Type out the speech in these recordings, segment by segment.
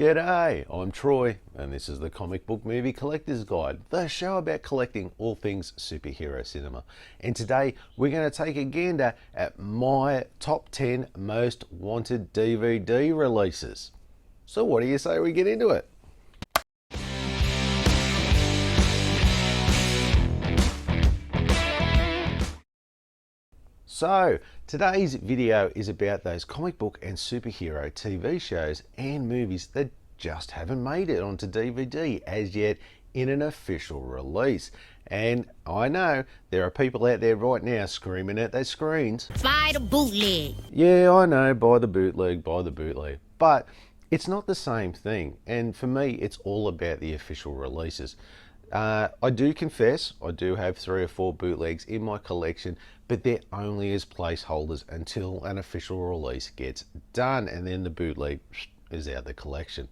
G'day, I'm Troy, and this is the Comic Book Movie Collector's Guide, the show about collecting all things superhero cinema. And today we're going to take a gander at my top 10 most wanted DVD releases. So what do you say we get into it? So, today's video is about those comic book and superhero TV shows and movies that just haven't made it onto DVD as yet in an official release. And I know there are people out there right now screaming at their screens, "Buy the bootleg!" Yeah, I know, buy the bootleg, buy the bootleg. But it's not the same thing. And for me, it's all about the official releases. I do confess, I do have 3 or 4 bootlegs in my collection, but they're only as placeholders until an official release gets done, and then the bootleg is out of the collection.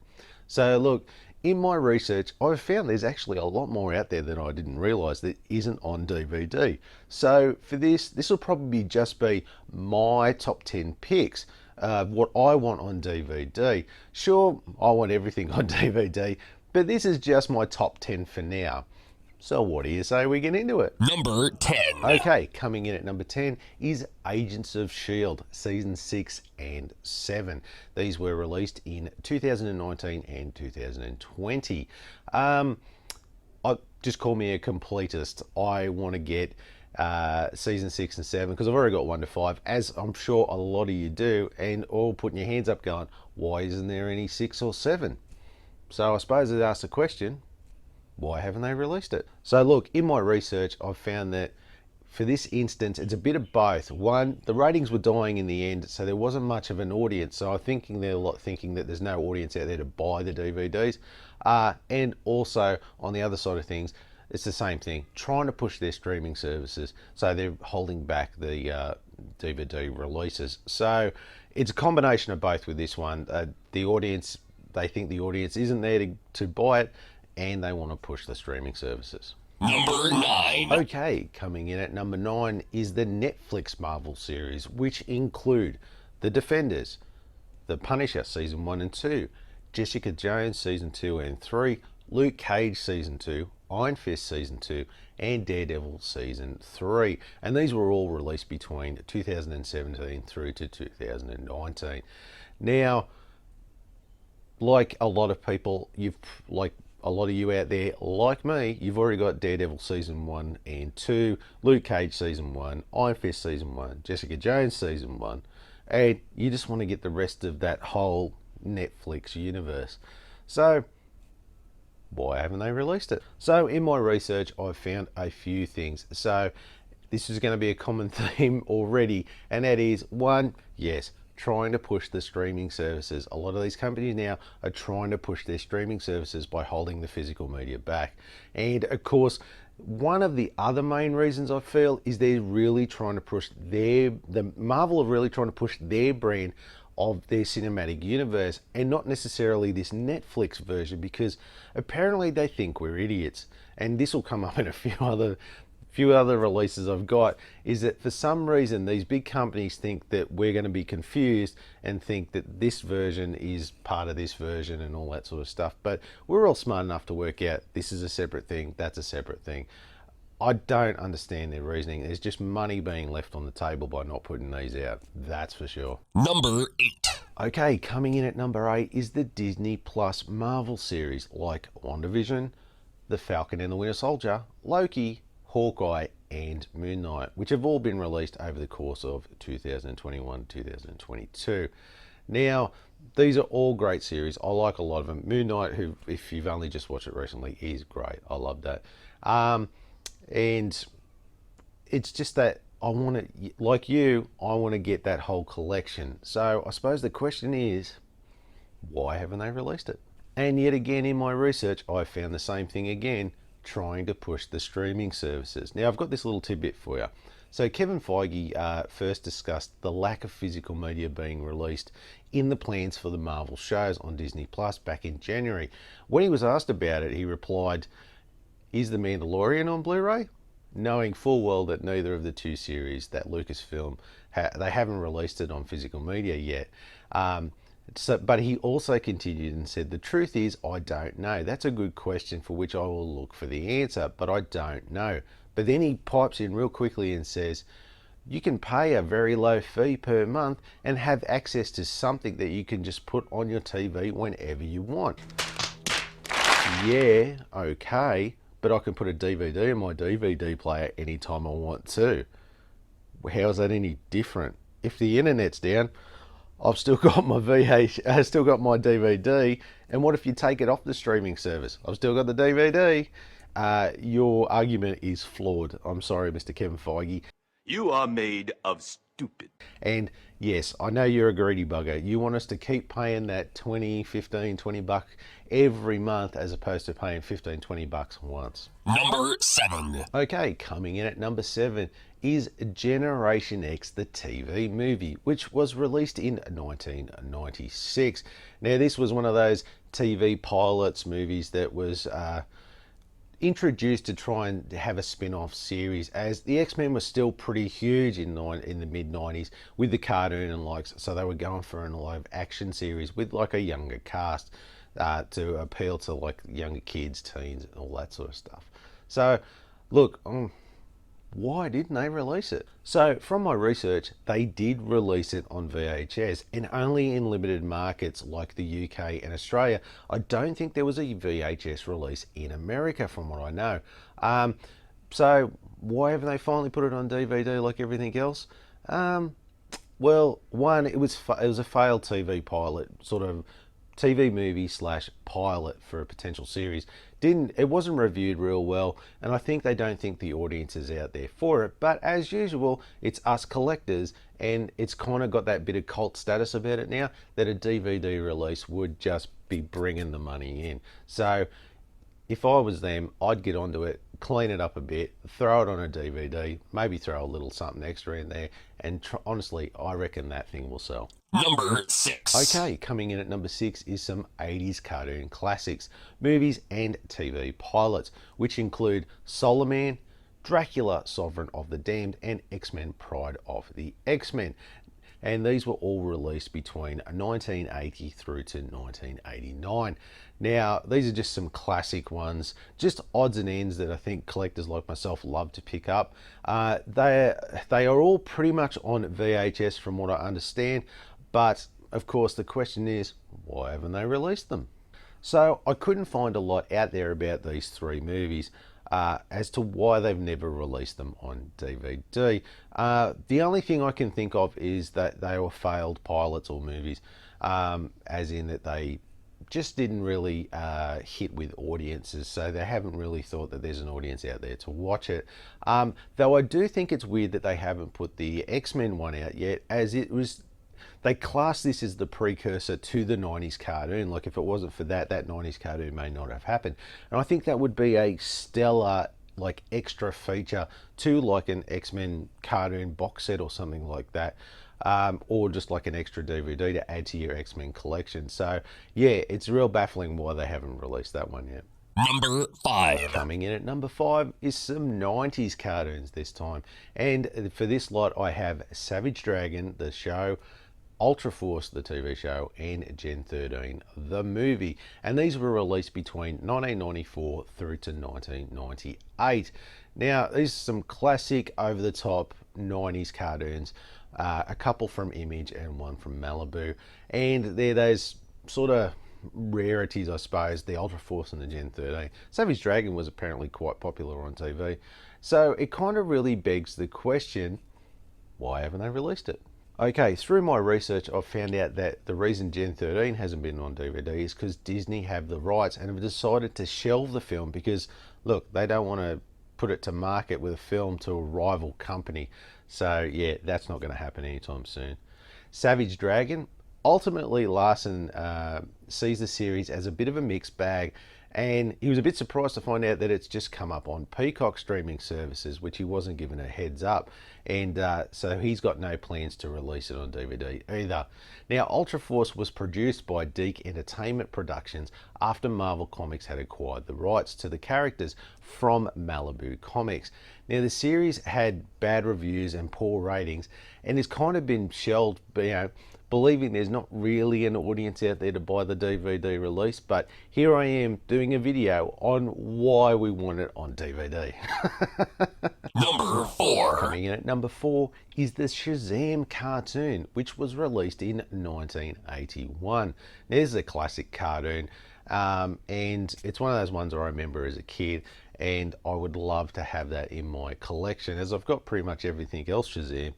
So look, in my research, I've found there's actually a lot more out there than I didn't realise that isn't on DVD. So for this will probably just be my top 10 picks of what I want on DVD. Sure, I want everything on DVD, but this is just my top 10 for now. So what do you say we get into it? Number 10. Okay, coming in at number 10 is Agents of S.H.I.E.L.D. Season 6 and 7. These were released in 2019 and 2020. Just call me a completist. I want to get season 6 and 7 because I've already got 1 to 5, as I'm sure a lot of you do, and all putting your hands up going, why isn't there any 6 or 7? So I suppose it asks the question, why haven't they released it? So look, in my research, I've found that for this instance, it's a bit of both. One, the ratings were dying in the end, so there wasn't much of an audience. So I'm thinking they're a lot thinking that there's no audience out there to buy the DVDs. And also on the other side of things, it's the same thing, trying to push their streaming services. So they're holding back the DVD releases. So it's a combination of both with this one. The audience, they think the audience isn't there to buy it, and they want to push the streaming services. Number 9. Okay, coming in at number 9 is the Netflix Marvel series, which include The Defenders, The Punisher Season 1 and 2, Jessica Jones Season 2 and 3, Luke Cage Season 2, Iron Fist Season 2, and Daredevil Season 3. And these were all released between 2017 through to 2019. Now, like a lot of people, a lot of you out there, like me, you've already got Daredevil Season 1 and 2, Luke Cage Season 1, Iron Fist Season 1, Jessica Jones Season 1, and you just want to get the rest of that whole Netflix universe. So why haven't they released it? So in my research, I've found a few things. So this is going to be a common theme already, and that is, one, yes, trying to push the streaming services. A lot of these companies now are trying to push their streaming services by holding the physical media back. And of course, one of the other main reasons I feel is they're really trying to push Marvel are really trying to push their brand of their cinematic universe and not necessarily this Netflix version, because apparently they think we're idiots. And this will come up in a few other releases I've got, is that for some reason these big companies think that we're going to be confused and think that this version is part of this version and all that sort of stuff. But we're all smart enough to work out this is a separate thing, that's a separate thing. I don't understand their reasoning. There's just money being left on the table by not putting these out, that's for sure. Number 8. Okay, coming in at number 8 is the Disney Plus Marvel series, like WandaVision, The Falcon and the Winter Soldier, Loki, Hawkeye, and Moon Knight, which have all been released over the course of 2021-2022. Now, these are all great series. I like a lot of them. Moon Knight, who, if you've only just watched it recently, is great. I love that. And it's just that I want to, like you, I want to get that whole collection. So I suppose the question is, why haven't they released it? And yet again, in my research, I found the same thing again, trying to push the streaming services. Now, I've got this little tidbit for you. So Kevin Feige first discussed the lack of physical media being released in the plans for the Marvel shows on Disney Plus back in January. When he was asked about it, he replied, "Is The Mandalorian on Blu-ray?" Knowing full well that neither of the two series that Lucasfilm, they haven't released it on physical media yet. So, but he also continued and said, the truth is, I don't know. That's a good question for which I will look for the answer, but I don't know. But then he pipes in real quickly and says, you can pay a very low fee per month and have access to something that you can just put on your TV whenever you want. Yeah, okay, but I can put a DVD in my DVD player anytime I want to. How is that any different? If the internet's down, I've still got my I've still got my DVD. And what if you take it off the streaming service? I've still got the DVD. Your argument is flawed. I'm sorry, Mr. Kevin Feige. You are made of stupid. And yes, I know you're a greedy bugger. You want us to keep paying that 20, 15, 20 bucks every month as opposed to paying 15, 20 bucks once. Number 7. Okay, coming in at number 7 is Generation X, the TV movie, which was released in 1996. Now, this was one of those TV pilots movies that was introduced to try and have a spin-off series, as the X-Men was still pretty huge in the mid-90s with the cartoon and likes, so they were going for an live action series with like a younger cast to appeal to like younger kids, teens, and all that sort of stuff. So look, why didn't they release it? So from my research, they did release it on VHS and only in limited markets like the UK and Australia. I don't think there was a VHS release in America from what I know. So why haven't they finally put it on DVD like everything else? Well, one, it was a failed TV pilot, sort of TV movie slash pilot for a potential series. It wasn't reviewed real well, and I think they don't think the audience is out there for it. But as usual, it's us collectors, and it's kind of got that bit of cult status about it now that a DVD release would just be bringing the money in. So if I was them, I'd get onto it, clean it up a bit, throw it on a DVD, maybe throw a little something extra in there, and honestly, I reckon that thing will sell. Number 6. Okay, coming in at number 6 is some 80s cartoon classics, movies and TV pilots, which include Solarman, Dracula, Sovereign of the Damned, and X-Men, Pryde of the X-Men. And these were all released between 1980 through to 1989. Now, these are just some classic ones, just odds and ends that I think collectors like myself love to pick up. They are all pretty much on VHS from what I understand, but of course the question is, why haven't they released them? So I couldn't find a lot out there about these three movies as to why they've never released them on DVD. The only thing I can think of is that they were failed pilots or movies, as in that they just didn't really hit with audiences, so they haven't really thought that there's an audience out there to watch it. Though I do think it's weird that they haven't put the X-Men one out yet, as it was, they class this as the precursor to the 90s cartoon. Like if it wasn't for that 90s cartoon may not have happened. And I think that would be a stellar like extra feature to like an X-Men cartoon box set or something like that. Or just like an extra DVD to add to your X-Men collection. So yeah, it's real baffling why they haven't released that one yet. Number 5. Coming in at number 5 is some 90s cartoons this time. And for this lot, I have Savage Dragon, the show, Ultra Force, the TV show, and Gen 13, the movie. And these were released between 1994 through to 1998. Now, these are some classic over-the-top 90s cartoons. A couple from Image and one from Malibu. And they're those sort of rarities, I suppose, the Ultra Force and the Gen 13. Savage Dragon was apparently quite popular on TV. So it kind of really begs the question, why haven't they released it? Okay, through my research, I've found out that the reason Gen 13 hasn't been on DVD is because Disney have the rights and have decided to shelve the film because, look, they don't want to put it to market with a film to a rival company. So, yeah, that's not going to happen anytime soon. Savage Dragon, ultimately Larson sees the series as a bit of a mixed bag, and he was a bit surprised to find out that it's just come up on Peacock streaming services, which he wasn't given a heads up, and so he's got no plans to release it on DVD either. Now, Ultra Force was produced by Deke Entertainment Productions after Marvel Comics had acquired the rights to the characters from Malibu Comics. Now, the series had bad reviews and poor ratings and has kind of been shelved believing there's not really an audience out there to buy the DVD release, but here I am doing a video on why we want it on DVD. Number 4. Coming in at number 4 is the Shazam cartoon, which was released in 1981. There's a classic cartoon, and it's one of those ones I remember as a kid, and I would love to have that in my collection, as I've got pretty much everything else Shazam.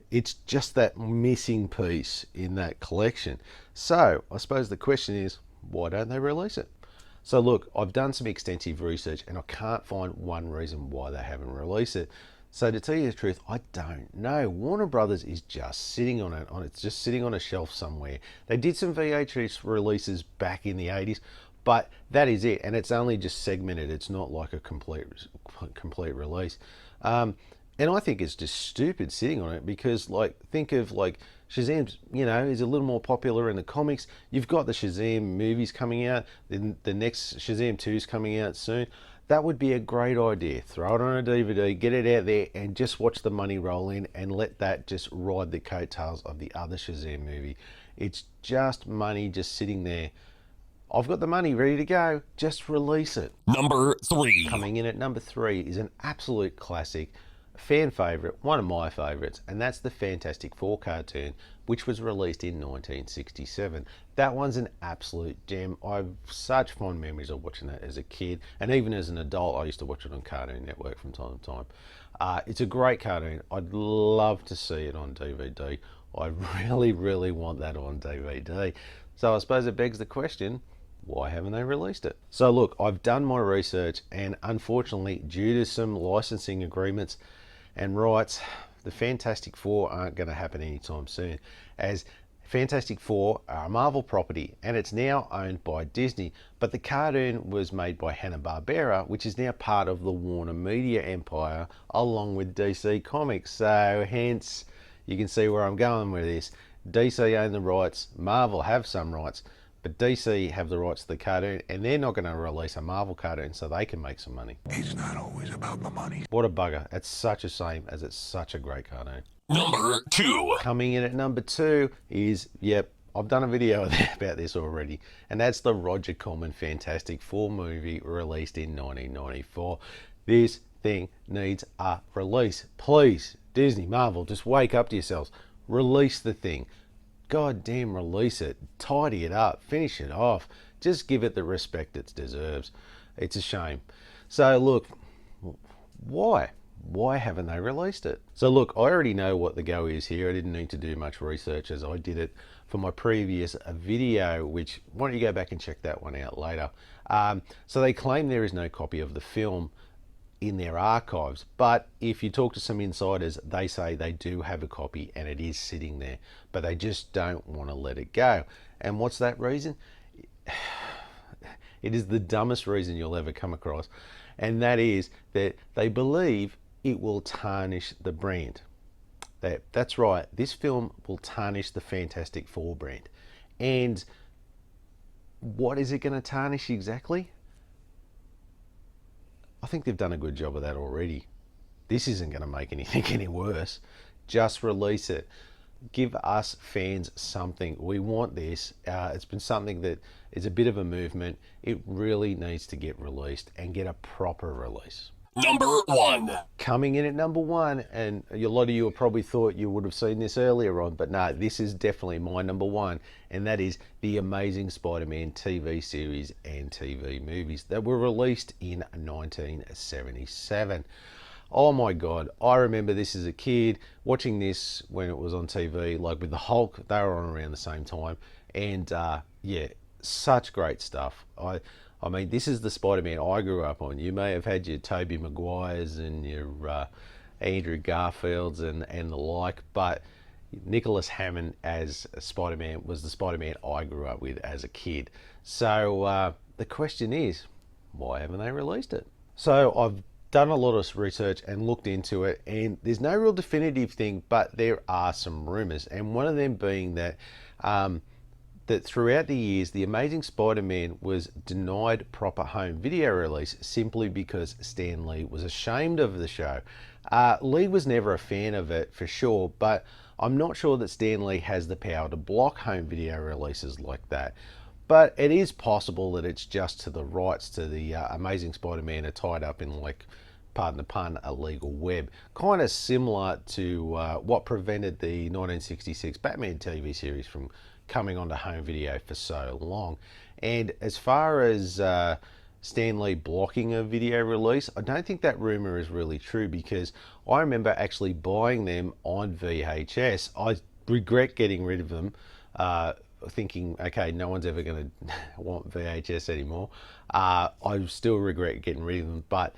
It's just that missing piece in that collection. So I suppose the question is, why don't they release it? So look, I've done some extensive research and I can't find one reason why they haven't released it. So to tell you the truth, I don't know. Warner Brothers is just sitting on it. It's just sitting on a shelf somewhere. They did some VHS releases back in the 80s, but that is it. And it's only just segmented. It's not like a complete release. And I think it's just stupid sitting on it, because think of Shazam's, is a little more popular in the comics. You've got the Shazam movies coming out. Then the next Shazam 2 is coming out soon. That would be a great idea. Throw it on a DVD, get it out there, and just watch the money roll in and let that just ride the coattails of the other Shazam movie. It's just money just sitting there. I've got the money ready to go. Just release it. Number 3. Coming in at number 3 is an absolute classic, fan favorite, one of my favorites, and that's the Fantastic Four cartoon, which was released in 1967. That one's an absolute gem. I've such fond memories of watching that as a kid, and even as an adult I used to watch it on Cartoon Network from time to time. It's a great cartoon. I'd love to see it on DVD. I really want that on DVD. So I suppose it begs the question, why haven't they released it? So look, I've done my research, and unfortunately, due to some licensing agreements and rights, the Fantastic Four aren't going to happen anytime soon, as Fantastic Four are a Marvel property and it's now owned by Disney, but the cartoon was made by Hanna-Barbera, which is now part of the Warner Media empire along with DC Comics. So hence, you can see where I'm going with this. DC own the rights, Marvel have some rights, but DC have the rights to the cartoon, and they're not going to release a Marvel cartoon so they can make some money. It's not always about the money. What a bugger. It's such a shame, as it's such a great cartoon. Number 2. Coming in at number 2 is, I've done a video about this already, and that's the Roger Corman Fantastic Four movie released in 1994. This thing needs a release. Please, Disney, Marvel, just wake up to yourselves. Release the thing. God damn, release it, tidy it up, finish it off, just give it the respect it deserves. It's a shame. So look, why haven't they released it? So look, I already know what the go is here. I didn't need to do much research, as I did it for my previous video, which, why don't you go back and check that one out later. So they claim there is no copy of the film in their archives, but if you talk to some insiders, they say they do have a copy and it is sitting there, but they just don't want to let it go. And what's that reason? It is the dumbest reason you'll ever come across, and that is that they believe it will tarnish the brand. That's right, this film will tarnish the Fantastic Four brand. And what is it going to tarnish exactly? I think they've done a good job of that already. This isn't going to make anything any worse. Just release it. Give us fans something. We want this. It's been something that is a bit of a movement. It really needs to get released, and get a proper release. Number 1. Coming in at number 1, and a lot of you have probably thought you would have seen this earlier on, but no, this is definitely my number 1, and that is the Amazing Spider-Man TV series and TV movies that were released in 1977. Oh my God, I remember this as a kid, watching this when it was on TV, like with the Hulk. They were on around the same time, and such great stuff. I mean, this is the Spider-Man I grew up on. You may have had your Tobey Maguires and your Andrew Garfields and the like, but Nicholas Hammond as Spider-Man was the Spider-Man I grew up with as a kid. So the question is, why haven't they released it? So I've done a lot of research and looked into it, and there's no real definitive thing, but there are some rumors, and one of them being that that throughout the years, The Amazing Spider-Man was denied proper home video release simply because Stan Lee was ashamed of the show. Lee was never a fan of it for sure, but I'm not sure that Stan Lee has the power to block home video releases like that. But it is possible that it's just to the rights to the Amazing Spider-Man are tied up in, like, pardon the pun, a legal web. Kind of similar to what prevented the 1966 Batman TV series from coming onto home video for so long. And as far as Stan Lee blocking a video release, I don't think that rumor is really true, because I remember actually buying them on VHS. I regret getting rid of them, thinking, okay, no one's ever going to want VHS anymore. I still regret getting rid of them, but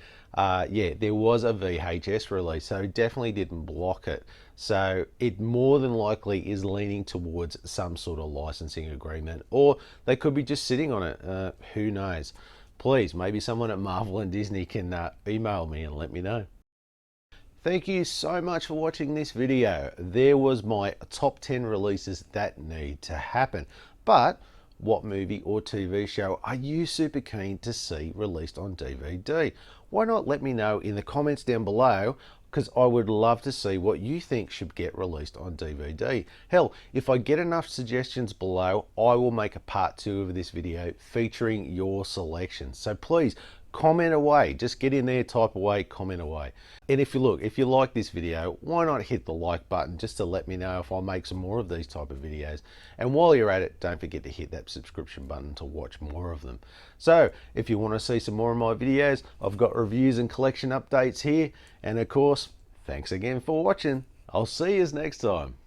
yeah, there was a VHS release, so definitely didn't block it. So it more than likely is leaning towards some sort of licensing agreement, or they could be just sitting on it. Who knows? Please, maybe someone at Marvel and Disney can email me and let me know. Thank you so much for watching this video. There was my top 10 releases that need to happen. But what movie or TV show are you super keen to see released on DVD? Why not let me know in the comments down below, because I would love to see what you think should get released on DVD. Hell, if I get enough suggestions below, I will make a part 2 of this video featuring your selections. So please, comment away. Just get in there, type away, comment away. And if you like this video, why not hit the like button just to let me know if I make some more of these type of videos. And while you're at it, don't forget to hit that subscription button to watch more of them. So if you want to see some more of my videos, I've got reviews and collection updates here. And of course, thanks again for watching. I'll see you next time.